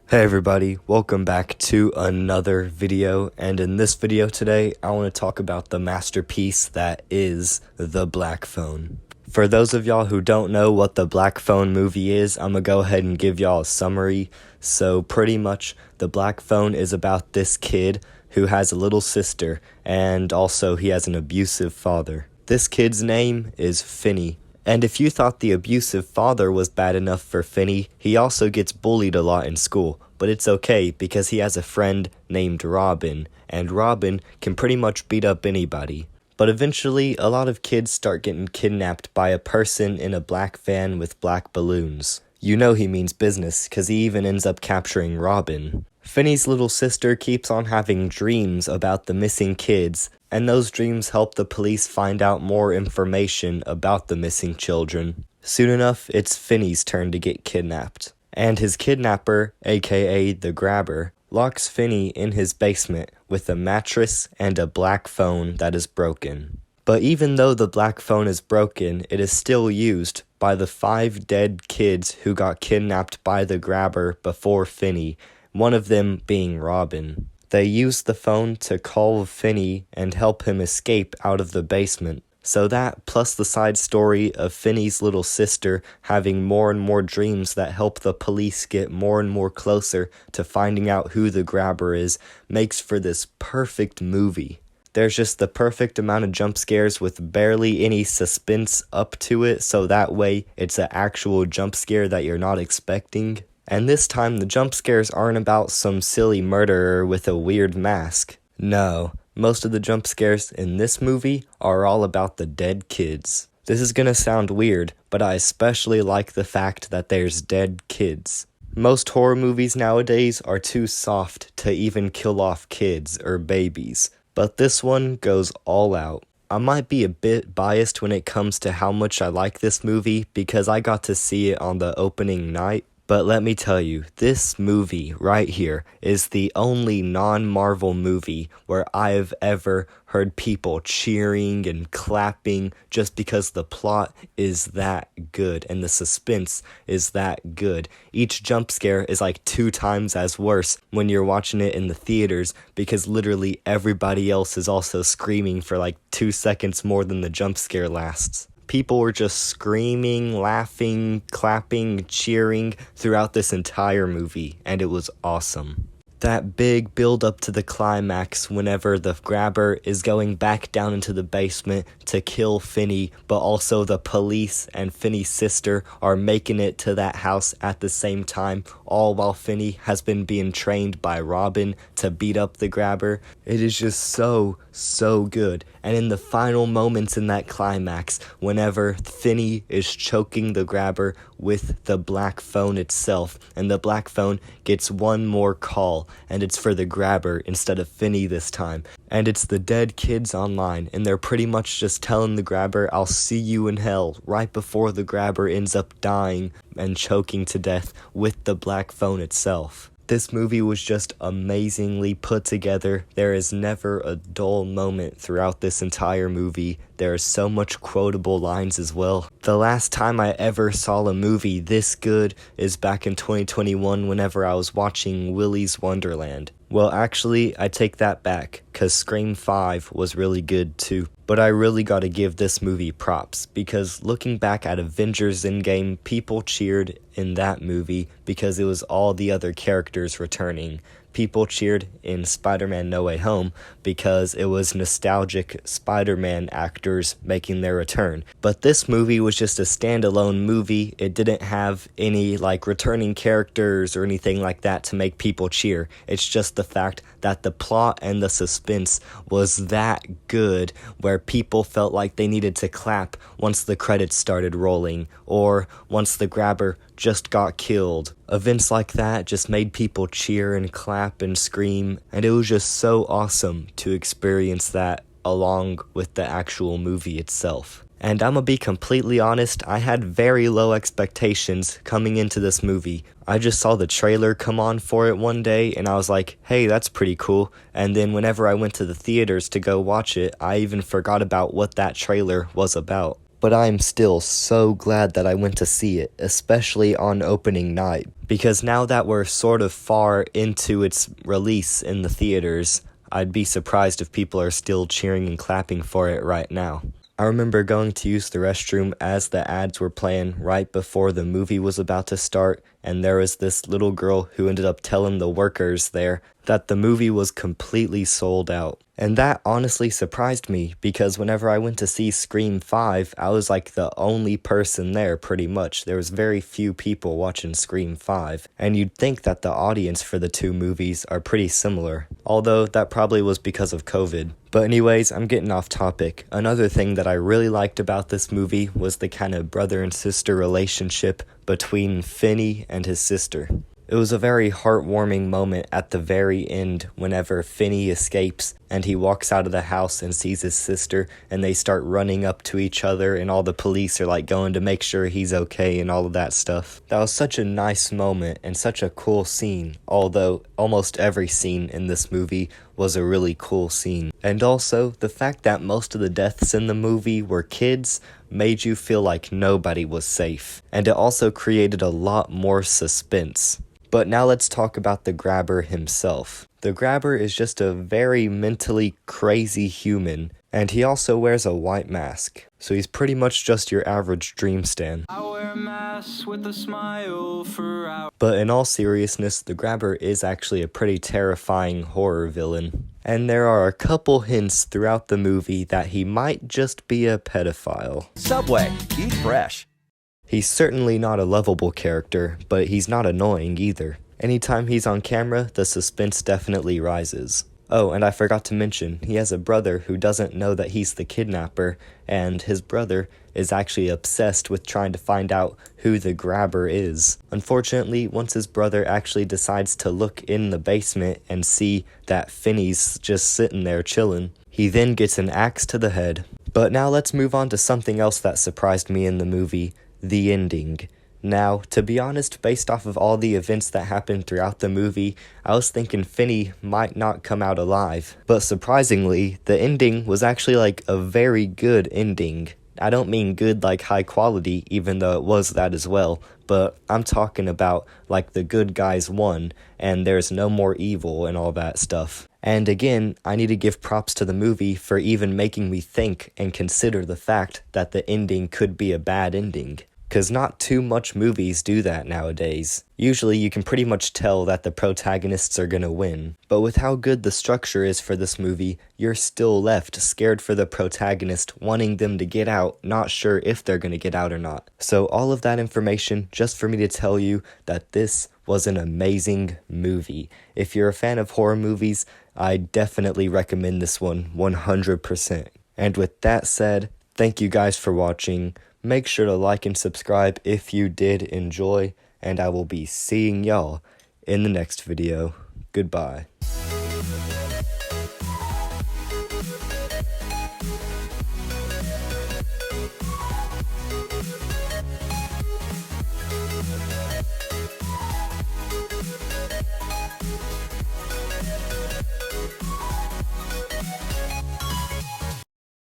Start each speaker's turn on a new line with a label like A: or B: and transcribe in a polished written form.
A: Hey everybody, welcome back to another video, and in this video today, I want to talk about the masterpiece that is The Black Phone. For those of y'all who don't know what the Black Phone movie is, I'm gonna go ahead and give y'all a summary. So pretty much, The Black Phone is about this kid who has a little sister, and also he has an abusive father. This kid's name is Finney. And if you thought the abusive father was bad enough for Finney, he also gets bullied a lot in school. But it's okay because he has a friend named Robin, and Robin can pretty much beat up anybody. But eventually, a lot of kids start getting kidnapped by a person in a black van with black balloons. You know he means business, cause he even ends up capturing Robin. Finney's little sister keeps on having dreams about the missing kids, and those dreams help the police find out more information about the missing children. Soon enough, it's Finney's turn to get kidnapped. And his kidnapper, aka the Grabber, locks Finney in his basement with a mattress and a black phone that is broken. But even though the black phone is broken, it is still used by the 5 dead kids who got kidnapped by the Grabber before Finney, one of them being Robin. They use the phone to call Finney and help him escape out of the basement. So that, plus the side story of Finney's little sister having more and more dreams that help the police get more and more closer to finding out who the Grabber is, makes for this perfect movie. There's just the perfect amount of jump scares with barely any suspense up to it, so that way it's an actual jump scare that you're not expecting. And this time the jump scares aren't about some silly murderer with a weird mask. No, most of the jump scares in this movie are all about the dead kids. This is gonna sound weird, but I especially like the fact that there's dead kids. Most horror movies nowadays are too soft to even kill off kids or babies, but this one goes all out. I might be a bit biased when it comes to how much I like this movie because I got to see it on the opening night. But let me tell you, this movie right here is the only non-Marvel movie where I've ever heard people cheering and clapping just because the plot is that good and the suspense is that good. Each jump scare is like 2 times as worse when you're watching it in the theaters because literally everybody else is also screaming for like 2 seconds more than the jump scare lasts. People were just screaming, laughing, clapping, cheering throughout this entire movie, and it was awesome. That big build up to the climax whenever the Grabber is going back down into the basement to kill Finney, but also the police and Finney's sister are making it to that house at the same time, all while Finney has been being trained by Robin to beat up the Grabber. It is just so good. And in the final moments in that climax, whenever Finney is choking the Grabber with the black phone itself, and the black phone gets one more call, and it's for the Grabber instead of Finney this time. And it's the dead kids online, and they're pretty much just telling the Grabber, "I'll see you in hell," right before the Grabber ends up dying and choking to death with the black phone itself. This movie was just amazingly put together. There is never a dull moment throughout this entire movie. There are so much quotable lines as well. The last time I ever saw a movie this good is back in 2021 whenever I was watching Willy's Wonderland. Well, actually, I take that back, cause Scream 5 was really good too. But I really gotta give this movie props, because looking back at Avengers Endgame, people cheered in that movie because it was all the other characters returning. People cheered in Spider-Man No Way Home because it was nostalgic Spider-Man actors making their return. But this movie was just a standalone movie. It didn't have any returning characters or anything like that to make people cheer. It's just the fact that the plot and the suspense was that good where people felt like they needed to clap once the credits started rolling or once the Grabber just got killed. Events like that just made people cheer and clap and scream, and it was just so awesome to experience that along with the actual movie itself. And I'm gonna be completely honest, I had very low expectations coming into this movie. I just saw the trailer come on for it one day, and I was like, hey, that's pretty cool. And then whenever I went to the theaters to go watch it, I even forgot about what that trailer was about. But I'm still so glad that I went to see it, especially on opening night, because now that we're sort of far into its release in the theaters, I'd be surprised if people are still cheering and clapping for it right now. I remember going to use the restroom as the ads were playing right before the movie was about to start, and there was this little girl who ended up telling the workers there that the movie was completely sold out. And that honestly surprised me, because whenever I went to see Scream 5, I was like the only person there pretty much. There was very few people watching Scream 5, and you'd think that the audience for the two movies are pretty similar, although that probably was because of COVID. But anyways, I'm getting off topic. Another thing that I really liked about this movie was the kind of brother and sister relationship between Finney and his sister. It was a very heartwarming moment at the very end whenever Finney escapes and he walks out of the house and sees his sister, and they start running up to each other and all the police are like going to make sure he's okay and all of that stuff. That was such a nice moment and such a cool scene, although almost every scene in this movie was a really cool scene. And also, the fact that most of the deaths in the movie were kids made you feel like nobody was safe, and it also created a lot more suspense. But now let's talk about the grabber himself. The grabber is just a very mentally crazy human, and he also wears a white mask. So he's pretty much just your average dream stan.
B: I wear a mask with a smile for hours.
A: But in all seriousness, the grabber is actually a pretty terrifying horror villain. And there are a couple hints throughout the movie that he might just be a pedophile.
C: Subway, eat fresh.
A: He's certainly not a lovable character, but he's not annoying either. Anytime he's on camera, the suspense definitely rises. Oh, and I forgot to mention, he has a brother who doesn't know that he's the kidnapper, and his brother is actually obsessed with trying to find out who the grabber is. Unfortunately, once his brother actually decides to look in the basement and see that Finney's just sitting there chilling, he then gets an axe to the head. But now let's move on to something else that surprised me in the movie, the ending. Now, to be honest, based off of all the events that happened throughout the movie, I was thinking Finney might not come out alive. But surprisingly, the ending was actually like a very good ending. I don't mean good like high quality, even though it was that as well, but I'm talking about like the good guys won, and there's no more evil and all that stuff. And again, I need to give props to the movie for even making me think and consider the fact that the ending could be a bad ending. Cause not too much movies do that nowadays. Usually you can pretty much tell that the protagonists are gonna win. But with how good the structure is for this movie, you're still left scared for the protagonist, wanting them to get out, not sure if they're gonna get out or not. So all of that information just for me to tell you that this was an amazing movie. If you're a fan of horror movies, I definitely recommend this one 100%. And with that said, thank you guys for watching. Make sure to like and subscribe if you did enjoy, and I will be seeing y'all in the next video. Goodbye.